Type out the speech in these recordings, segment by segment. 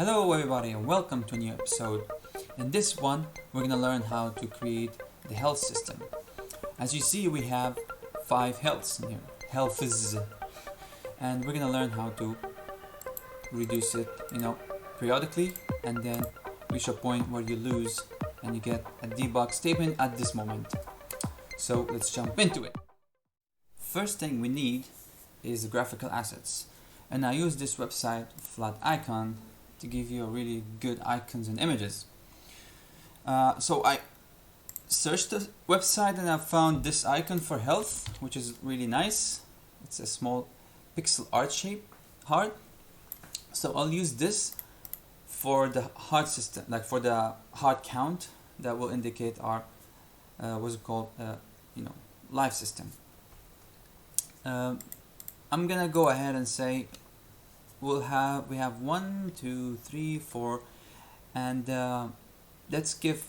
Hello everybody and welcome to a new episode. In this one, we're gonna learn how to create the health system. As you see, we have 5 healths in here. Healths. And we're gonna learn how to reduce it, periodically, and then reach a point where you lose and you get a debug statement at this moment. So let's jump into it. First thing we need is the graphical assets. And I use this website, Flat Icon, to give you a really good icons and images. So I searched the website and I found this icon for health, which is really nice. It's a small pixel art shape heart. So I'll use this for the heart system, like for the heart count that will indicate our what's it called, life system. I'm gonna go ahead and say we have 1, 2, 3, 4, and let's give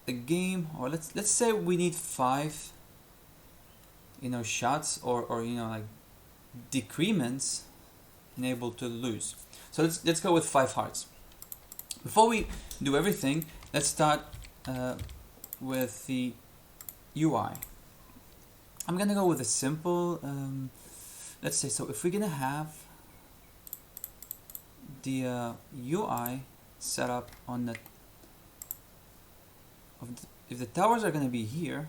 the game, or let's say we need 5 shots or like decrements enabled to lose. So let's go with 5 hearts. Before we do everything, let's start with the UI. I'm gonna go with a simple let's say, so if we're gonna have the UI set up on if the towers are gonna be here,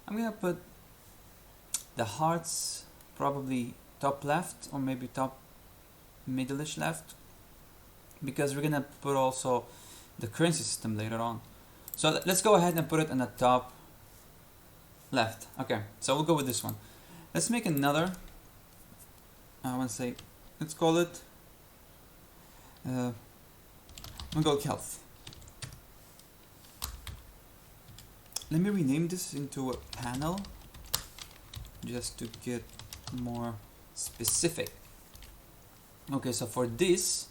I'm gonna put the hearts probably top left or maybe top middle-ish left, because we're gonna put also the currency system later on. So let's go ahead and put it on the top left. Okay, so we'll go with this one. Let's make another. I want to say, let's call it we'll go with health. Let me rename this into a panel just to get more specific. Okay, so for this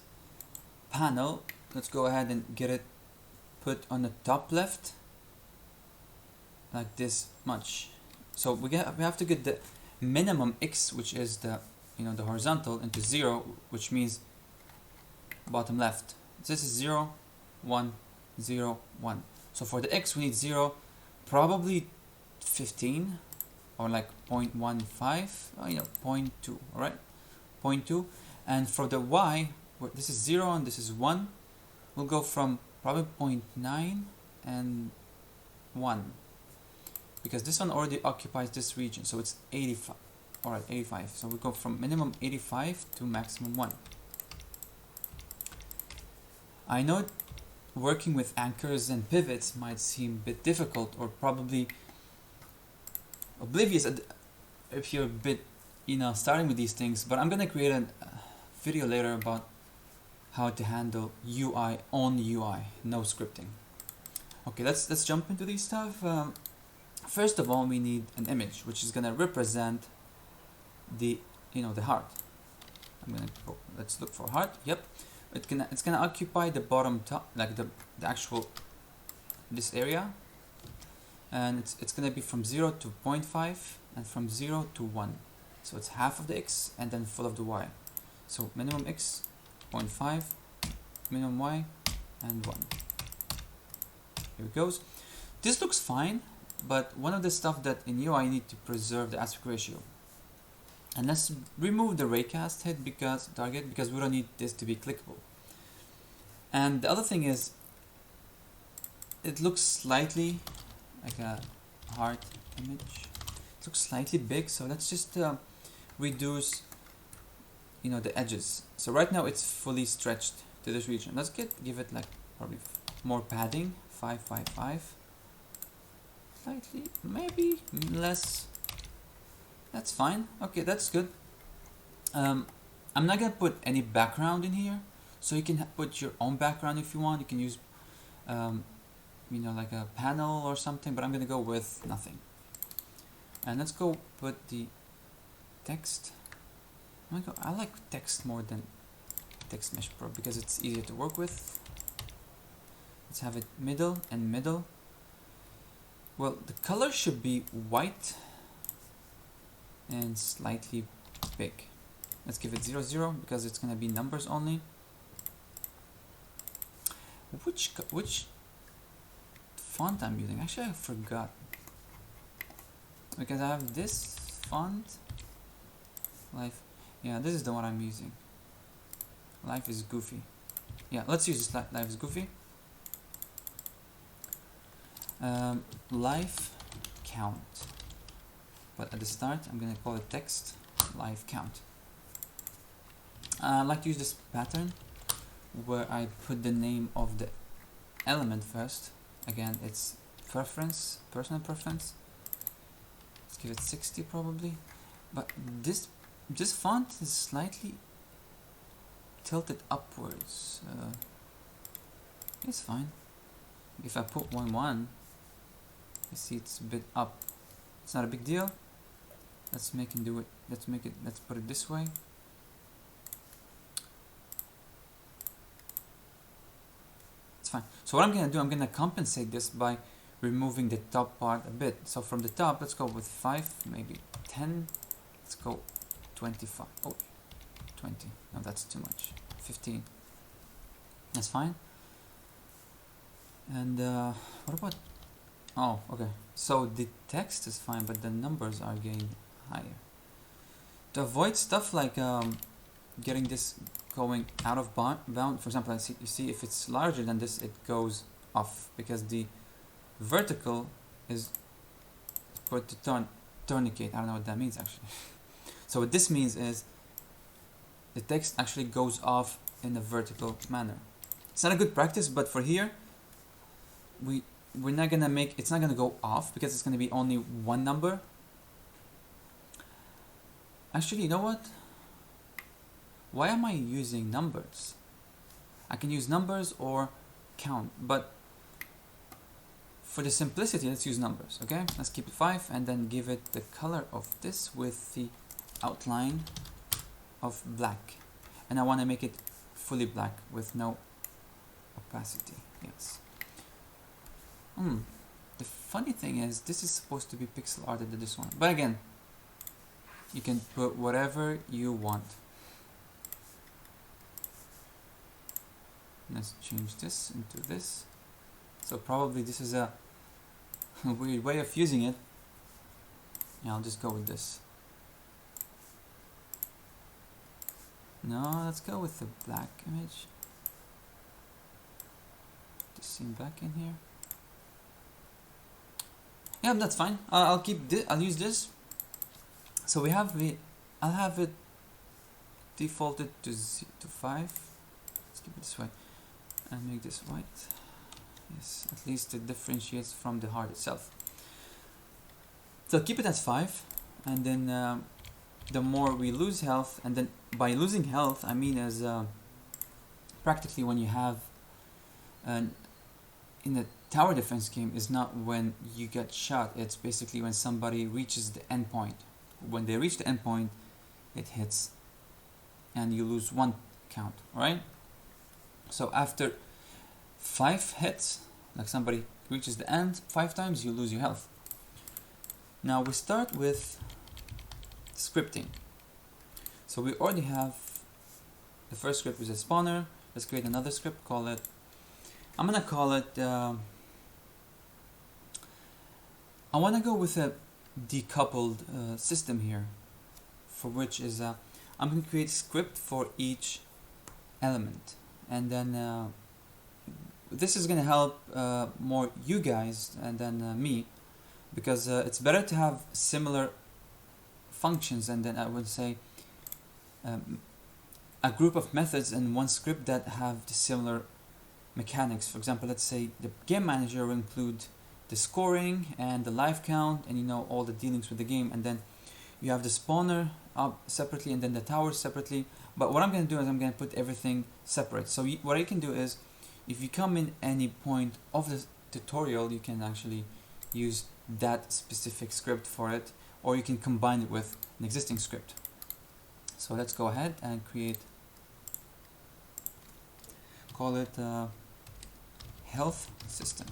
panel, let's go ahead and get it put on the top left like this much. So we have to get the minimum X, which is the the horizontal, into 0, which means bottom left. This is 0, 1, 0, 1. So for the X we need 0, probably 15 or like 0.15, 0.2, alright? 0.2. And for the Y, this is 0 and this is 1, we'll go from probably 0.9 and 1. Because this one already occupies this region, so it's 85. Alright, 85. So we go from minimum 85 to maximum 1. I know working with anchors and pivots might seem a bit difficult or probably oblivious if you're a bit, starting with these things, but I'm gonna create a video later about how to handle UI on UI, no scripting. Okay, let's jump into these stuff. First of all, we need an image which is gonna represent the the heart. Let's look for heart. Yep, it's gonna occupy the bottom top, like the actual this area, and it's gonna be from 0 to 0.5 and from 0 to 1. So it's half of the X and then full of the Y. So minimum X 0.5, minimum Y, and 1. Here it goes. This looks fine, but one of the stuff that in UI you need to preserve the aspect ratio. And let's remove the raycast head target because we don't need this to be clickable. And the other thing is, it looks slightly like a heart image. It looks slightly big, so let's just reduce the edges. So right now it's fully stretched to this region. Let's give it like probably more padding, 5, 5, 5. Slightly, maybe less. That's fine. Okay, that's good. I'm not gonna put any background in here, so you can put your own background if you want. You can use like a panel or something, but I'm gonna go with nothing. And let's go put the text. I like text more than Text Mesh Pro because it's easier to work with. Let's have it middle and middle. Well, the color should be white and slightly big. Let's give it 0, 0 because it's gonna be numbers only. which font I'm using. Actually, I forgot, because I have this font, Life. Yeah, this is the one I'm using. Life is Goofy. Yeah, let's use this. Life is Goofy. Life count. But at the start, I'm gonna call it text life count. I like to use this pattern where I put the name of the element first. Again, it's preference, personal preference. Let's give it 60 probably. But this font is slightly tilted upwards. It's fine. If I put 1 you see it's a bit up. It's not a big deal. Let's put it this way. It's fine. So what I'm gonna do, I'm gonna compensate this by removing the top part a bit. So from the top, let's go with 5, maybe 10. Let's go 25. Oh, 20. No, that's too much. 15. That's fine. And what about? Oh, okay. So the text is fine, but the numbers are getting higher. To avoid stuff like getting this going out of bound, for example, you see if it's larger than this, it goes off because the vertical is put to tourniquet. I don't know what that means actually. So what this means is the text actually goes off in a vertical manner. It's not a good practice, but for here, we're not gonna make, it's not gonna go off because it's gonna be only one number. Actually, you know what? Why am I using numbers? I can use numbers or count, but for the simplicity, let's use numbers, okay? Let's keep it 5 and then give it the color of this with the outline of black. And I want to make it fully black with no opacity, yes. The funny thing is, this is supposed to be pixel arted to this one. But again, you can put whatever you want. Let's change this into this. So probably this is a weird way of using it. Yeah, I'll just go with this. No, let's go with the black image. Just seem black in here. Yeah, that's fine. I'll keep this. I'll use this. So we have I'll have it defaulted to 5. Let's keep it this way and make this white. Yes, at least it differentiates from the heart itself. So keep it as 5, and then the more we lose health, and then by losing health I mean as practically when you have in the tower defense game is not when you get shot, it's basically when somebody reaches the end point. When they reach the end point, it hits and you lose 1 count, right? So after 5 hits, like somebody reaches the end 5 times, you lose your health. Now we start with scripting. So we already have the first script is a spawner. Let's create another script, I'm gonna call it I want to go with a decoupled system here, for which is I'm going to create a script for each element, and then this is going to help more you guys and then me, because it's better to have similar functions, and then I would say a group of methods in one script that have the similar mechanics. For example, let's say the game manager will include the scoring and the life count and all the dealings with the game, and then you have the spawner up separately and then the towers separately. But what I'm going to do is I'm going to put everything separate. So what you can do is, if you come in any point of the tutorial, you can actually use that specific script for it, or you can combine it with an existing script. So let's go ahead and call it health system,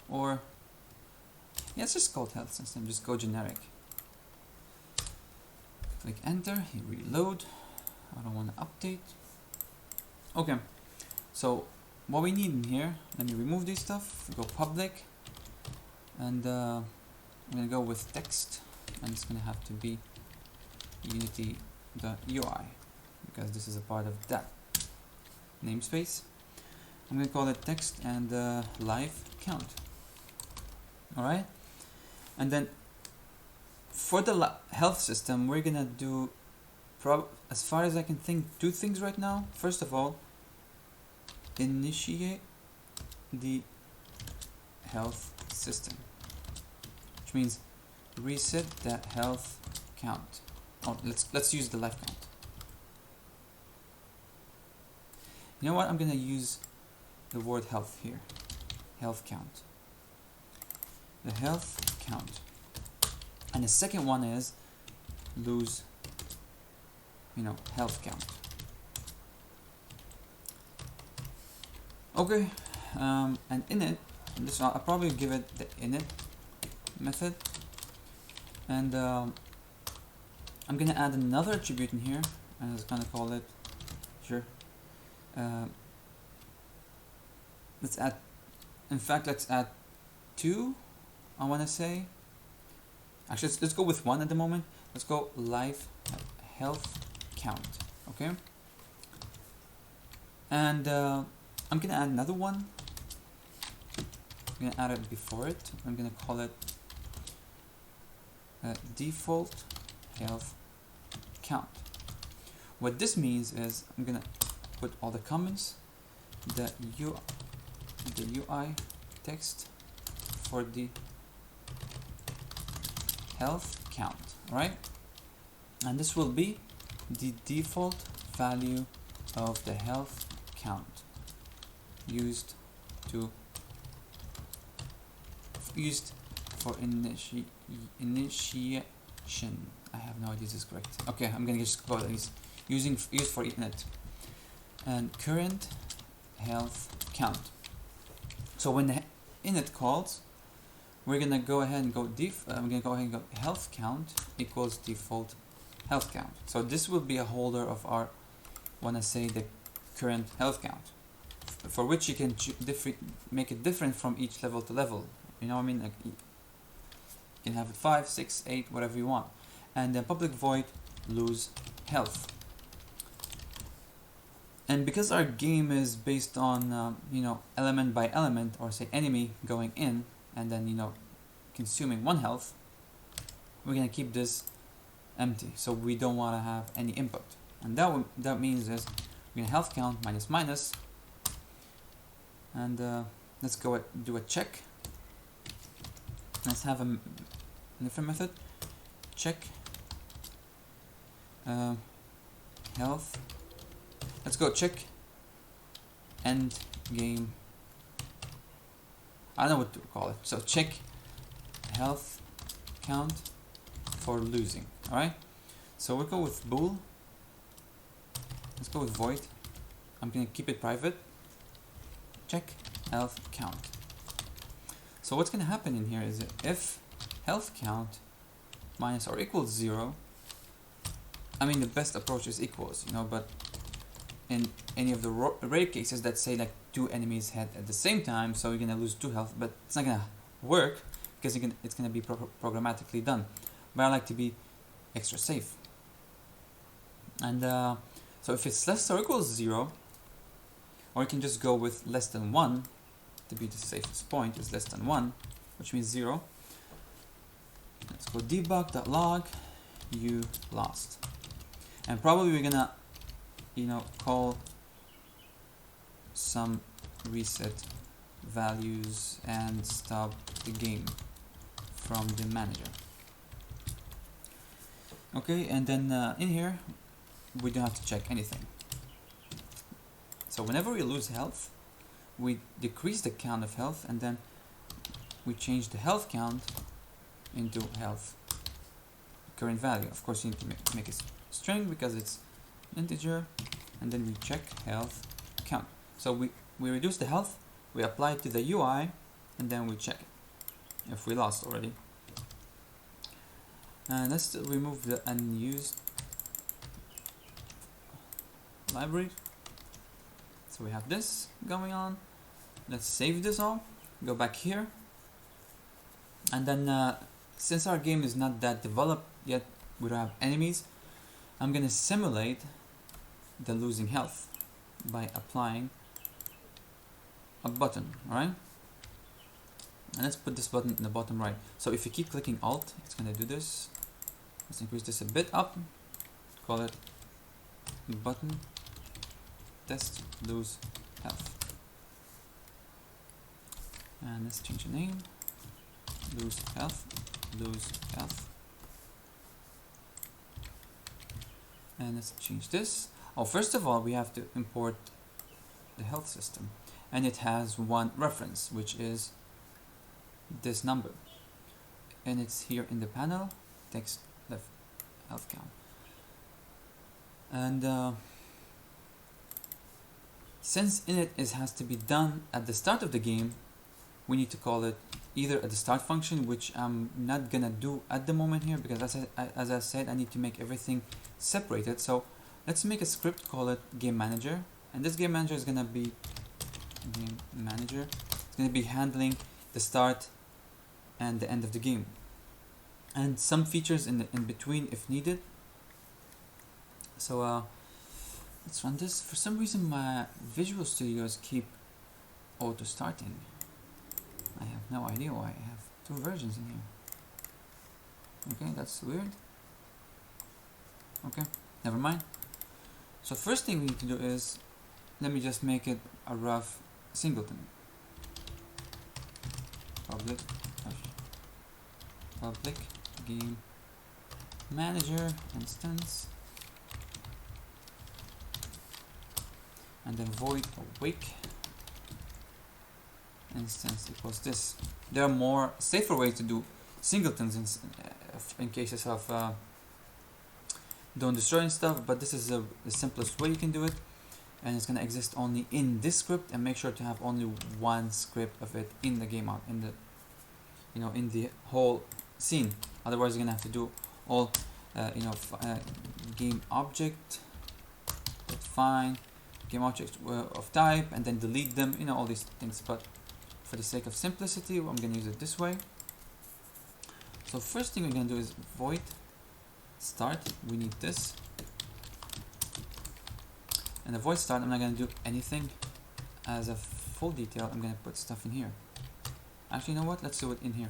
or yeah, it's just called health system, just go generic. Click enter, hit reload. I don't want to update. Okay, so what we need in here, let me remove this stuff, go public, and I'm gonna go with text, and it's gonna have to be unity.ui because this is a part of that namespace. I'm gonna call it text and live count. Alright, and then for the health system, we're gonna do, as far as I can think, two things right now. First of all, initiate the health system, which means reset that health count. Oh, let's use the life count. You know what? I'm gonna use the word health here. Health count. The health count. And the second one is lose, health count. Okay, and init, and this I'll probably give it the init method, and I'm gonna add another attribute in here, and I was gonna call it, sure. Let's add, in fact, let's add 2. I want to say. Actually, let's go with 1 at the moment. Let's go live health count. Okay. And I'm gonna add another one. I'm gonna add it before it. I'm gonna call it default health count. What this means is I'm gonna put all the comments, the UI text for the health count, right? And this will be the default value of the health count used for initiation. I have no idea if this is correct. Okay, I'm gonna just call it used for init. And current health count. So when the init calls, we're gonna go ahead and go health count equals default health count. So this will be a holder of our, the current health count, for which you can make it different from each level to level. You know what I mean? Like you can have it 5, 6, 8, whatever you want. And then public void lose health. And because our game is based on element by element, or say enemy going in and then consuming 1 health, we're gonna keep this empty, so we don't want to have any input. And that means is we're gonna health count minus, and let's go do a check. Let's have a different method. Check health. Let's go check end game. I don't know what to call it. So check health count for losing. Alright? So we'll go with bool. Let's go with void. I'm gonna keep it private. Check health count. So what's gonna happen in here is that if health count minus or equals 0, I mean the best approach is equals, but in any of the rare cases that say like 2 enemies hit at the same time, so you're gonna lose 2 health, but it's not gonna work because it's gonna be programmatically done. But I like to be extra safe. And so if it's less or equals 0, or you can just go with less than 1 to be the safest point, is less than 1, which means 0. Let's go debug.log you lost. And probably we're gonna call some reset values and stop the game from the manager. Okay, and then in here we don't have to check anything. So whenever we lose health, we decrease the count of health, and then we change the health count into health current value. Of course you need to make it string because it's integer, and then we check health count. So we reduce the health, we apply it to the UI, and then we check it if we lost already. And let's remove the unused library. Let's So we have this going on. Let's save this all, go back here, and then since our game is not that developed yet, we don't have enemies, I'm gonna simulate the losing health by applying a button, alright? And let's put this button in the bottom right. So if you keep clicking Alt, it's gonna do this. Let's increase this a bit up, call it button test lose health. And let's change the name, lose health. And let's change this. Oh, first of all, we have to import the health system. And it has one reference, which is this number. And it's here in the panel, text left health count. And since init has to be done at the start of the game, we need to call it either at the start function, which I'm not gonna do at the moment here because as I said, I need to make everything separated. So let's make a script, call it game manager, and this game manager is gonna be game manager. It's gonna be handling the start and the end of the game, and some features in between if needed. So let's run this. For some reason, my Visual Studios keep auto starting. I have no idea why. I have two versions in here. Okay, that's weird. Okay, never mind. So first thing we need to do is, let me just make it a rough singleton. Public game manager instance, and then void awake instance equals this. There are more safer ways to do singletons in cases of don't destroy and stuff, but this is the simplest way you can do it, and it's going to exist only in this script, and make sure to have only one script of it in the game out, in the in the whole scene. Otherwise you're going to have to do all game object define game object of type and then delete them, all these things, but for the sake of simplicity I'm going to use it this way. So first thing we're going to do is void start. We need this, and the void start, I'm not going to do anything as a full detail. I'm going to put stuff in here. Actually, you know what, let's do it in here.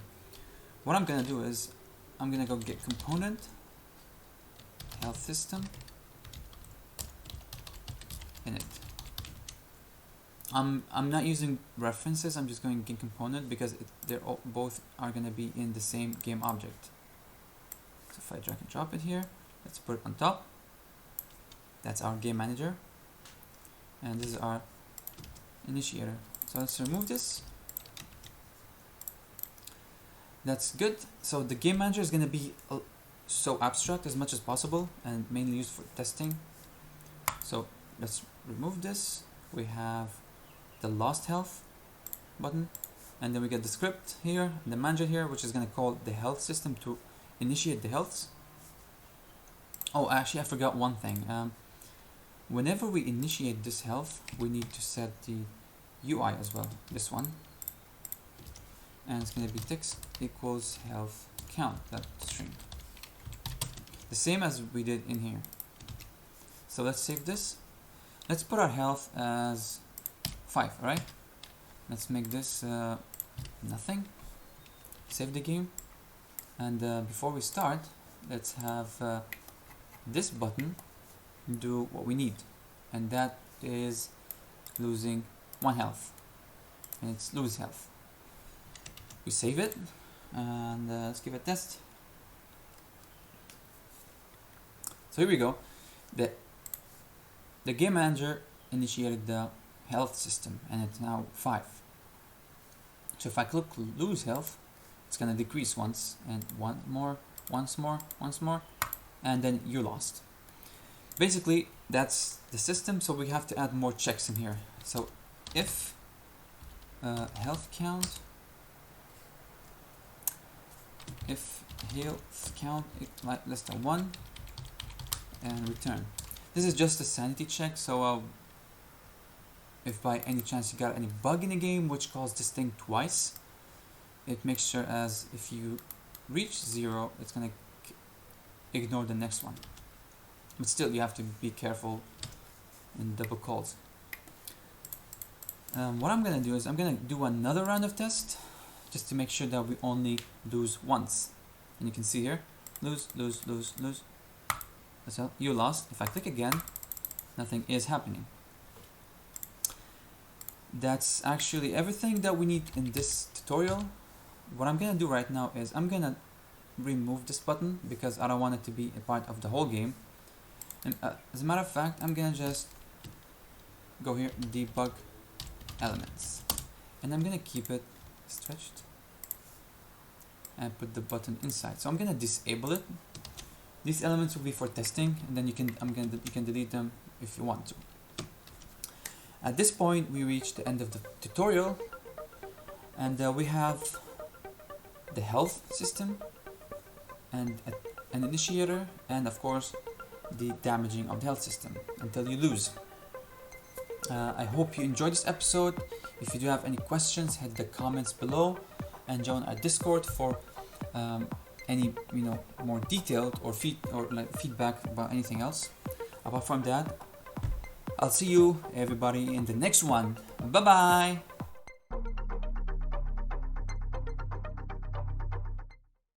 What I'm going to do is I'm going to go get component health system init. I'm not using references, I'm just going to get component because both are going to be in the same game object. So if I drag and drop it here, let's put it on top. That's our game manager, and this is our initiator. So let's remove this. That's good. So the game manager is going to be so abstract as much as possible and mainly used for testing. So let's remove this. We have the lost health button, and then we get the script here, the manager here, which is going to call the health system to initiate the healths. Oh, actually I forgot one thing. Whenever we initiate this health, we need to set the UI as well, this one, and it's going to be text equals health count, that string, the same as we did in here. So let's save this. Let's put our health as 5, right? Let's make this nothing. Save the game, and before we start, let's have this button do what we need, and that is losing 1 health, and it's lose health. We save it, and let's give it a test. So here we go. The game manager initiated the health system, and it's now 5. So if I click lose health, it's gonna decrease once, and once more, and then you lost. Basically, that's the system. So we have to add more checks in here. So if health count, if health count less than 1, and return. This is just a sanity check. So if by any chance you got any bug in the game which calls this thing twice, it makes sure as if you reach 0, it's gonna ignore the next one. But still, you have to be careful in double calls. What I'm gonna do is I'm gonna do another round of test just to make sure that we only lose once. And you can see here, lose, lose, lose, lose. So you lost. If I click again, nothing is happening. That's actually everything that we need in this tutorial. What I'm gonna do right now is I'm gonna remove this button because I don't want it to be a part of the whole game. And as a matter of fact, I'm gonna just go here, debug elements, and I'm gonna keep it stretched and put the button inside. So I'm gonna disable it. These elements will be for testing, and then you can delete them if you want to. At this point, we reach the end of the tutorial, and we have the health system and an initiator, and of course the damaging of the health system until you lose. I hope you enjoyed this episode. If you do have any questions, hit the comments below and join our Discord for any more detailed or feedback about anything else. Apart from that, I'll see you everybody in the next one. Bye bye.